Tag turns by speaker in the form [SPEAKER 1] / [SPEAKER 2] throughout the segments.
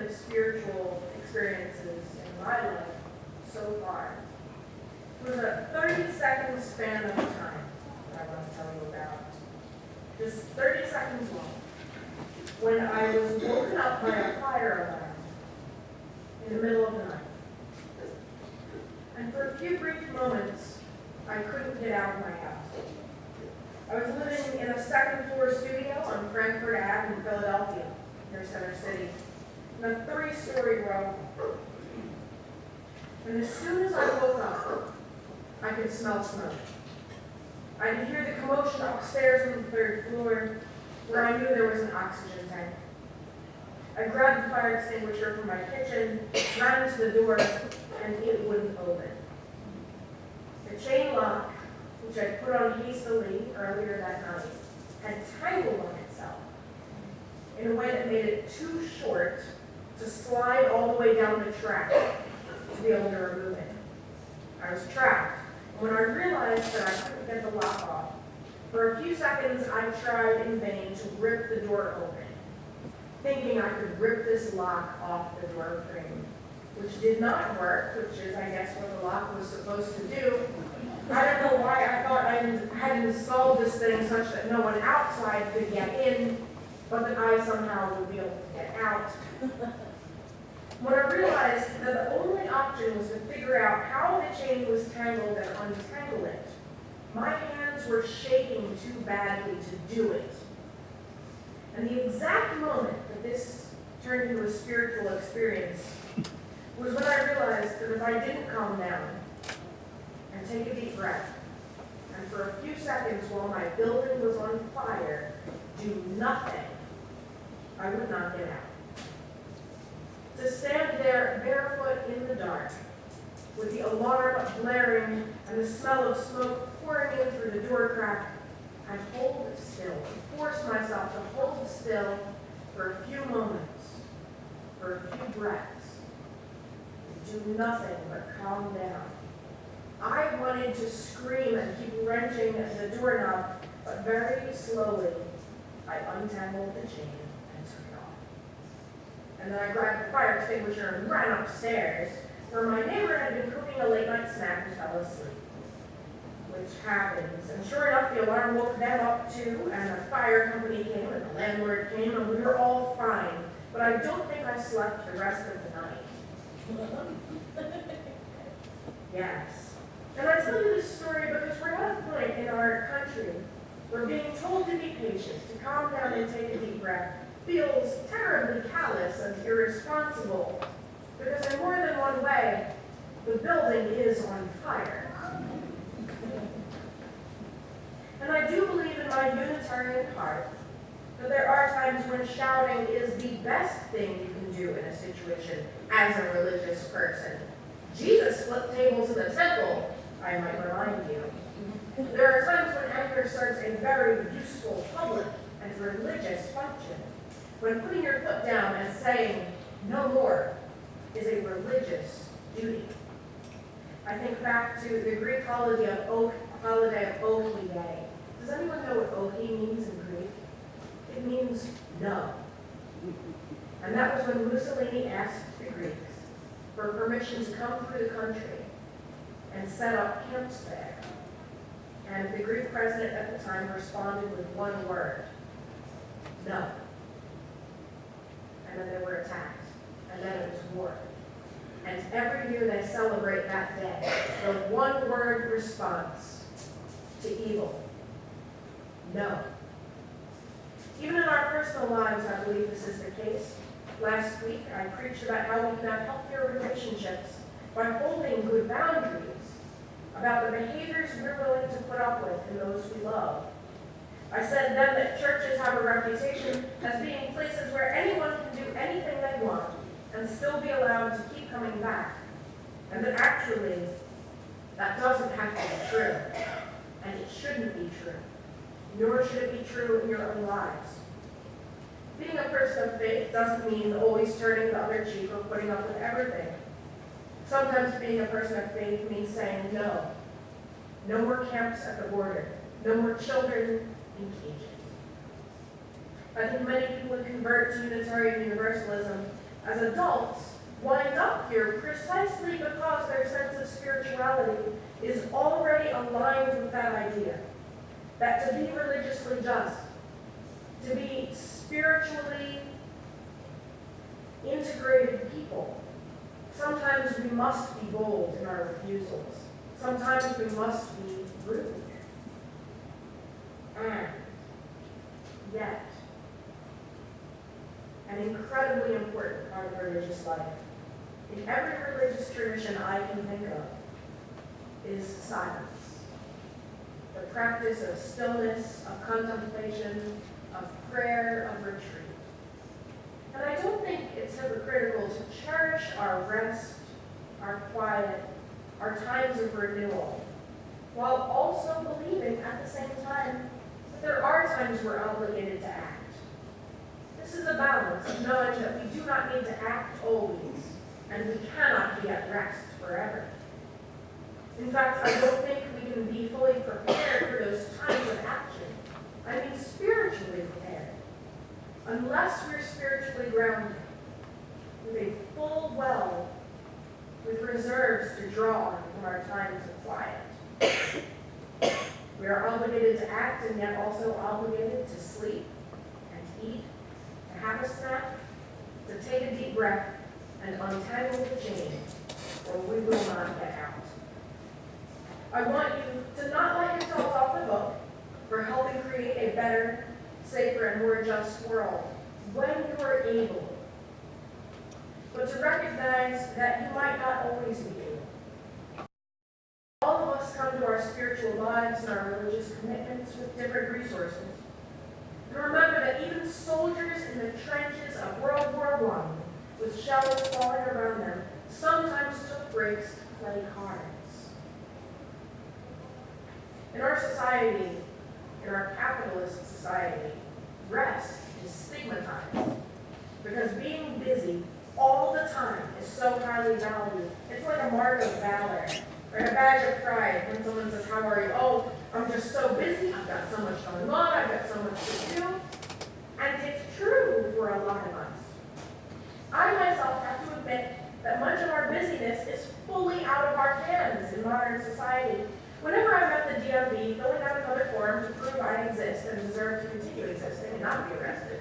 [SPEAKER 1] formative spiritual experiences in my life so far. It was a 30-second span of time that I want to tell you about. Just 30 seconds long. When I was woken up by a fire alarm in the middle of the night. And for a few brief moments, I couldn't get out of my house. I was living in a second-floor studio on Frankfurt Ave in Philadelphia, near Center City, in a 3-story row. And as soon as I woke up, I could smell smoke. I could hear the commotion upstairs on the 3rd floor, where I knew there was an oxygen tank. I grabbed the fire extinguisher from my kitchen, ran to the door, and it wouldn't open. The chain lock, which I put on hastily earlier that night, had tangled on itself in a way that made it too short to slide all the way down the track to be able to remove it. I was trapped. When I realized that I couldn't get the lock off, for a few seconds I tried in vain to rip the door open, thinking I could rip this lock off the door frame, which did not work, which is, I guess, what the lock was supposed to do. I don't know why I thought I had installed this thing such that no one outside could get in, but that I somehow would be able to get out. When I realized that the only option was to figure out how the chain was tangled and untangle it, my hands were shaking too badly to do it. And the exact moment that this turned into a spiritual experience was when I realized that if I didn't calm down and take a deep breath, and for a few seconds while my building was on fire, do nothing, I would not get out. To stand there barefoot in the dark, with the alarm blaring and the smell of smoke pouring in through the door crack, I'd hold still, force myself to hold still for a few moments, for a few breaths, do nothing but calm down. I wanted to scream and keep wrenching the doorknob, but very slowly I untangled the chain and took it off. And then I grabbed the fire extinguisher and ran upstairs, where my neighbor had been cooking a late-night snack and fell asleep, which happens. And sure enough, the alarm woke them up too, and the fire company came, and the landlord came, and we were all fine. But I don't think I slept the rest of the night. Yes. And I tell you this story because we're at a point in our country where being told to be patient, to calm down and take a deep breath, feels terribly callous and irresponsible, because in more than one way, the building is on fire. And I do believe in my Unitarian heart that there are times when shouting is the best thing you can do in a situation as a religious person. Jesus flipped tables in the temple, I might remind you. There are times when anger serves a very useful public and religious function. When putting your foot down and saying, no more, is a religious duty. I think back to the Greek holiday of Oki Day. Does anyone know what Oki means in Greek? It means no. And that was when Mussolini asked the Greeks for permission to come through the country and set up camps there. And the Greek president at the time responded with one word, no. And then they were attacked. And then it was war. And every year they celebrate that day, the one-word response to evil, no. Even in our personal lives, I believe this is the case. Last week, I preached about how we can have healthier relationships by holding good boundaries about the behaviors we're willing to put up with in those we love. I said then that churches have a reputation as being places where anyone can do anything they want and still be allowed to keep coming back. And that actually, that doesn't have to be true. And it shouldn't be true. Nor should it be true in your own lives. Being a person of faith doesn't mean always turning the other cheek or putting up with everything. Sometimes being a person of faith means saying no. No more camps at the border. No more children in cages. I think many people who convert to Unitarian Universalism as adults, wind up here precisely because their sense of spirituality is already aligned with that idea. That to be religiously just, to be spiritually integrated people, sometimes we must be bold in our refusals. Sometimes we must be rude. And yet, an incredibly important part of religious life, in every religious tradition I can think of, is silence. The practice of stillness, of contemplation, of prayer, of retreat. And I don't think it's hypocritical to cherish our rest, our quiet, our times of renewal, while also believing at the same time that there are times we're obligated to act. This is a balance of knowing that we do not need to act always, and we cannot be at rest forever. In fact, I don't think we can be fully prepared for those times of action. I mean spiritually prepared, unless we're spiritually grounded, with a full well, with reserves to draw on from our times of quiet. We are obligated to act and yet also obligated to sleep and to eat, to have a snack, to take a deep breath and untangle the chain, or we will not get out. I want you to not let yourself off the hook for helping create a better, safer, and more just world when you are able, but to recognize that you might not always be able. All of us come to our spiritual lives and our religious commitments with different resources. And remember that even soldiers in the trenches of World War I, with shells falling around them, sometimes took breaks to play cards. In our society, in our capitalist society, rest is stigmatized because being busy all the time is so highly valued. It's like a mark of valor or a badge of pride when someone says, "How are you?" "Oh, I'm just so busy. I've got so much going on. I've got so much to do." And it's true for a lot of us. I myself have to admit that much of our busyness is fully out of our hands in modern society. Whenever I'm at the DMV filling out another form to prove I exist and deserve to continue existing and not be arrested,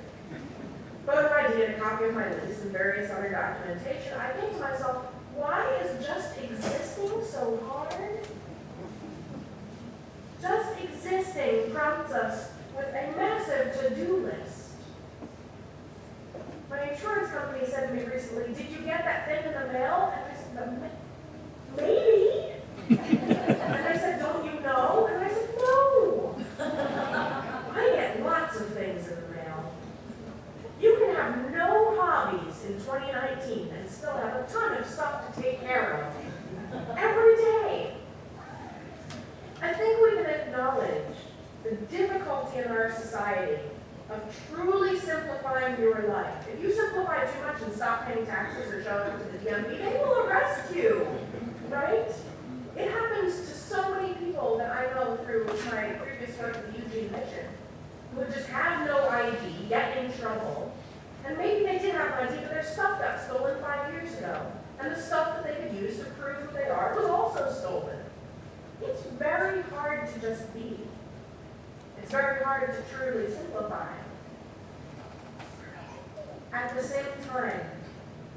[SPEAKER 1] photo ID and a copy of my lease and various other documentation, I think to myself, why is just existing so hard? Just existing prompts us with a massive to-do list. My insurance company said to me recently, "Did you get that thing in the mail?" And I said, "Maybe." And I said, "Don't you know?" And I said, "No." I get lots of things in the mail. You can have no hobbies in 2019 and still have a ton of stuff to take care of every day. I think we can acknowledge the difficulty in our society of truly simplifying your life. If you simplify too much and stop paying taxes or showing up to the DMV, they will arrest you, right? It happens to so many people that I know through my previous work at the Eugene Mission, who would just have no ID, get in trouble, and maybe they did have ID, but their stuff got stolen 5 years ago, and the stuff that they could use to prove who they are was also stolen. It's very hard to just be. It's very hard to truly simplify. At the same time,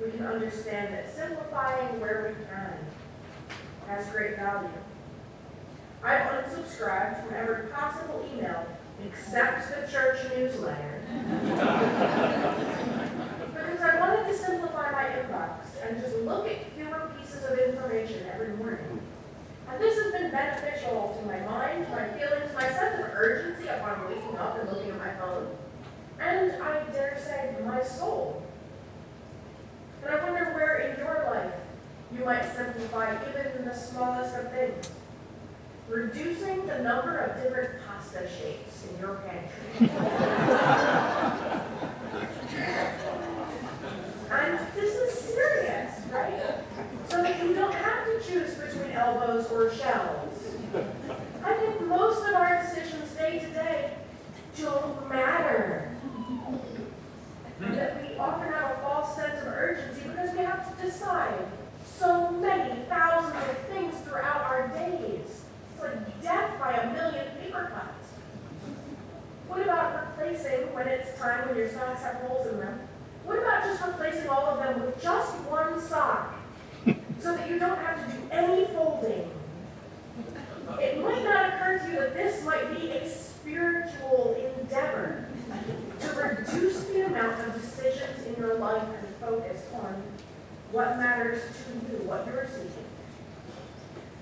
[SPEAKER 1] we can understand that simplifying where we can has great value. I've unsubscribed from every possible email except the church newsletter because I wanted to simplify my inbox and just look at fewer pieces of information every morning. And this has been beneficial to my mind, my feelings, my sense of urgency upon waking up and looking at my phone, and I dare say, my soul. And I wonder where in your life you might simplify even the smallest of things. Reducing the number of different pasta shapes in your pantry. And this is serious, right? So that you don't have to choose between elbows or shells. I think most of our decisions day to day don't matter. And that we often have a false sense of urgency when it's time when your socks have holes in them? What about just replacing all of them with just one sock so that you don't have to do any folding? It might not occur to you that this might be a spiritual endeavor to reduce the amount of decisions in your life and focus on what matters to you, what you're seeking.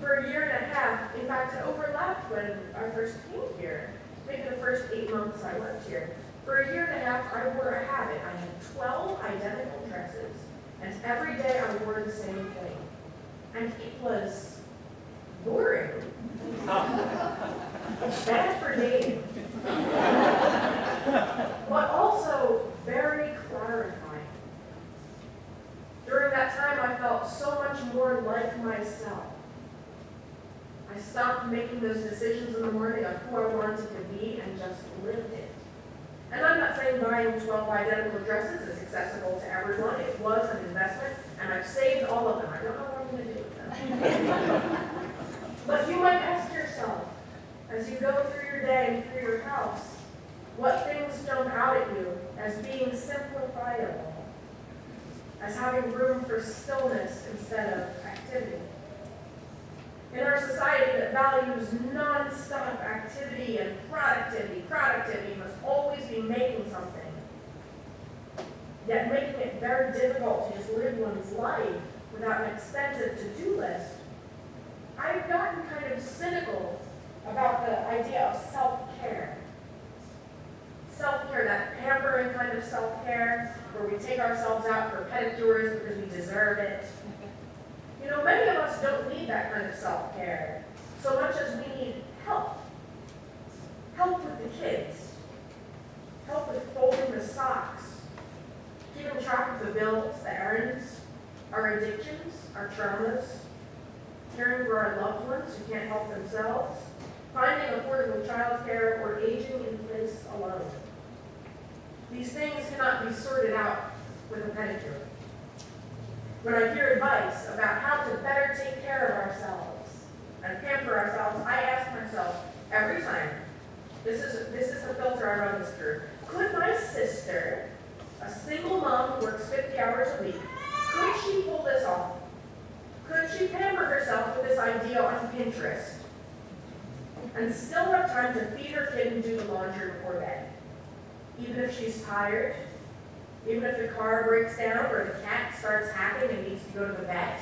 [SPEAKER 1] For a year and a half, in fact, it overlapped when I first came here, maybe the first 8 months I lived here. For a year and a half, I wore a habit. I had 12 identical dresses, and every day I wore the same thing. And it was boring. Bad for dating. But also very clarifying. During that time, I felt so much more like myself. I stopped making those decisions in the morning of who I wanted to be and just lived it. And I'm not saying buying 12 identical dresses is accessible to everyone. It was an investment, and I've saved all of them. I don't know what I'm going to do with them. But you might ask yourself, as you go through your day and through your house, what things jump out at you as being simplifiable, as having room for stillness instead of activity. In our society that values non-stop activity and productivity must always be making something, yet making it very difficult to just live one's life without an expensive to-do list, I've gotten kind of cynical about the idea of self-care. Self-care, that pampering kind of self-care, where we take ourselves out for pedicures because we deserve it. You know, many of us don't need that kind of self-care so much as we need help. Help with the kids. Help with folding the socks. Keeping track of the bills, the errands, our addictions, our traumas. Caring for our loved ones who can't help themselves. Finding affordable childcare or aging in place alone. These things cannot be sorted out with a pedicure. When I hear advice about how to better take care of ourselves and pamper ourselves, I ask myself every time, this is the filter I run this through, could my sister, a single mom who works 50 hours a week, could she pull this off? Could she pamper herself with this idea on Pinterest and still have time to feed her kid and do the laundry before bed? Even if she's tired, even if the car breaks down or the cat starts hacking and needs to go to the vet?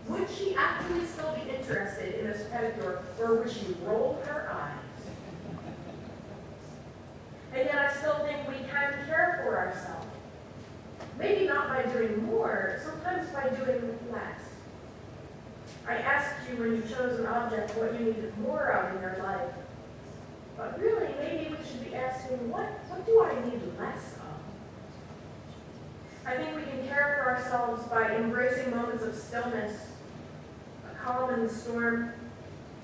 [SPEAKER 1] Would she actually still be interested in this pedicure, or would she roll her eyes? And yet I still think we can care for ourselves. Maybe not by doing more, sometimes by doing less. I asked you when you chose an object what you needed more of in your life. But really, maybe we should be asking, what do I need less of? I think we can care for ourselves by embracing moments of stillness. A calm in the storm,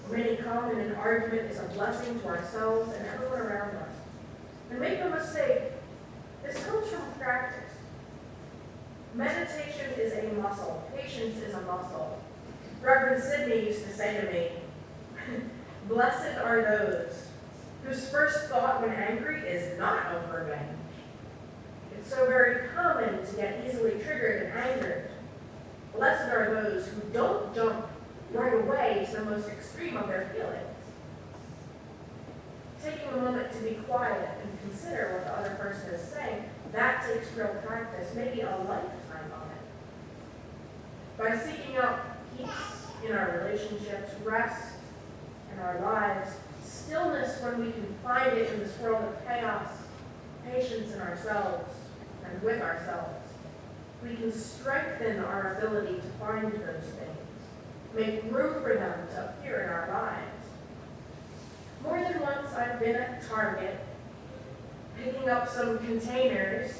[SPEAKER 1] remaining calm in an argument is a blessing to ourselves and everyone around us. And make no mistake, this comes from practice. Meditation is a muscle. Patience is a muscle. Reverend Sidney used to say to me, blessed are those whose first thought when angry is not of revenge. It's so very common to get easily triggered and angered. Blessed are those who don't jump right away to the most extreme of their feelings. Taking a moment to be quiet and consider what the other person is saying, that takes real practice, maybe a lifetime of it. By seeking out peace in our relationships, rest in our lives, stillness when we can find it in this world of chaos, patience in ourselves and with ourselves, we can strengthen our ability to find those things, make room for them to appear in our lives. More than once I've been at Target picking up some containers.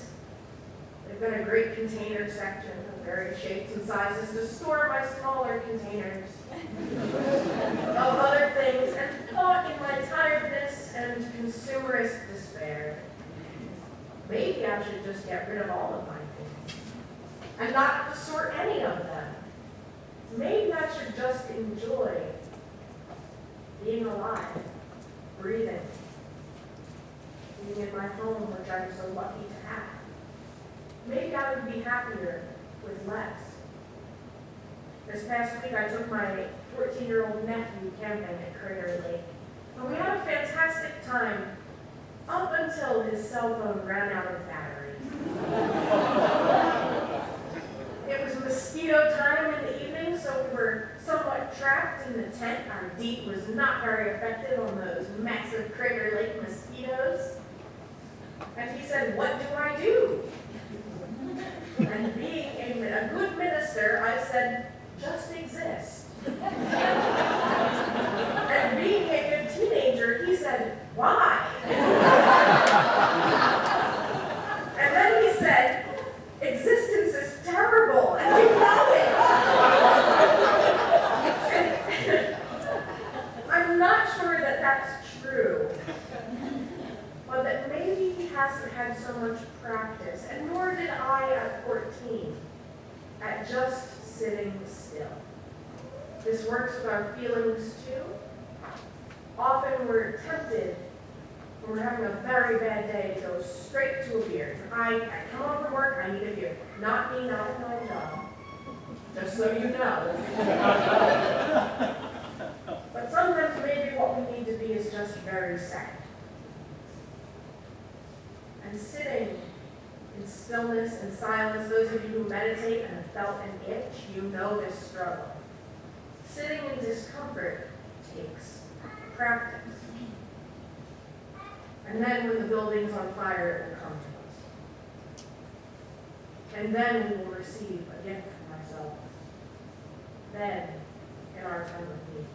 [SPEAKER 1] They've got a great container section of various shapes and sizes to store my smaller containers of other things, and thought in my tiredness and consumerist despair, maybe I should just get rid of all of my things and not have to sort any of them. Maybe I should just enjoy being alive, breathing. being in my home, which I'm so lucky to have. Maybe I would be happier with less. This past week, I took my 14-year-old nephew camping at Crater Lake, and we had a fantastic time up until his cell phone ran out of battery. It was mosquito time in the evening, so we were somewhat trapped in the tent. Our DEET was not very effective on those massive Crater Lake mosquitoes. And he said, "What do I do?" And being a good minister, I said, "Just exist." And being a good teenager, he said, "Why?" And then he said, "Existence is terrible, and you know it." And I'm not sure that that's true, but that maybe he hasn't had so much practice, and nor did I at 14, at just sitting still. This works with our feelings too. Often we're tempted, when we're having a very bad day, to go straight to a beer. I come home from work, I need a beer. Not me, not in my job. Just so you know. But sometimes maybe what we need to be is just very sad. And sitting in stillness and silence, those of you who meditate and have felt an itch, you know this struggle. Sitting in discomfort takes practice. And then when the building's on fire, it will come to us. And then we will receive a gift from ourselves. Then, in our time of need.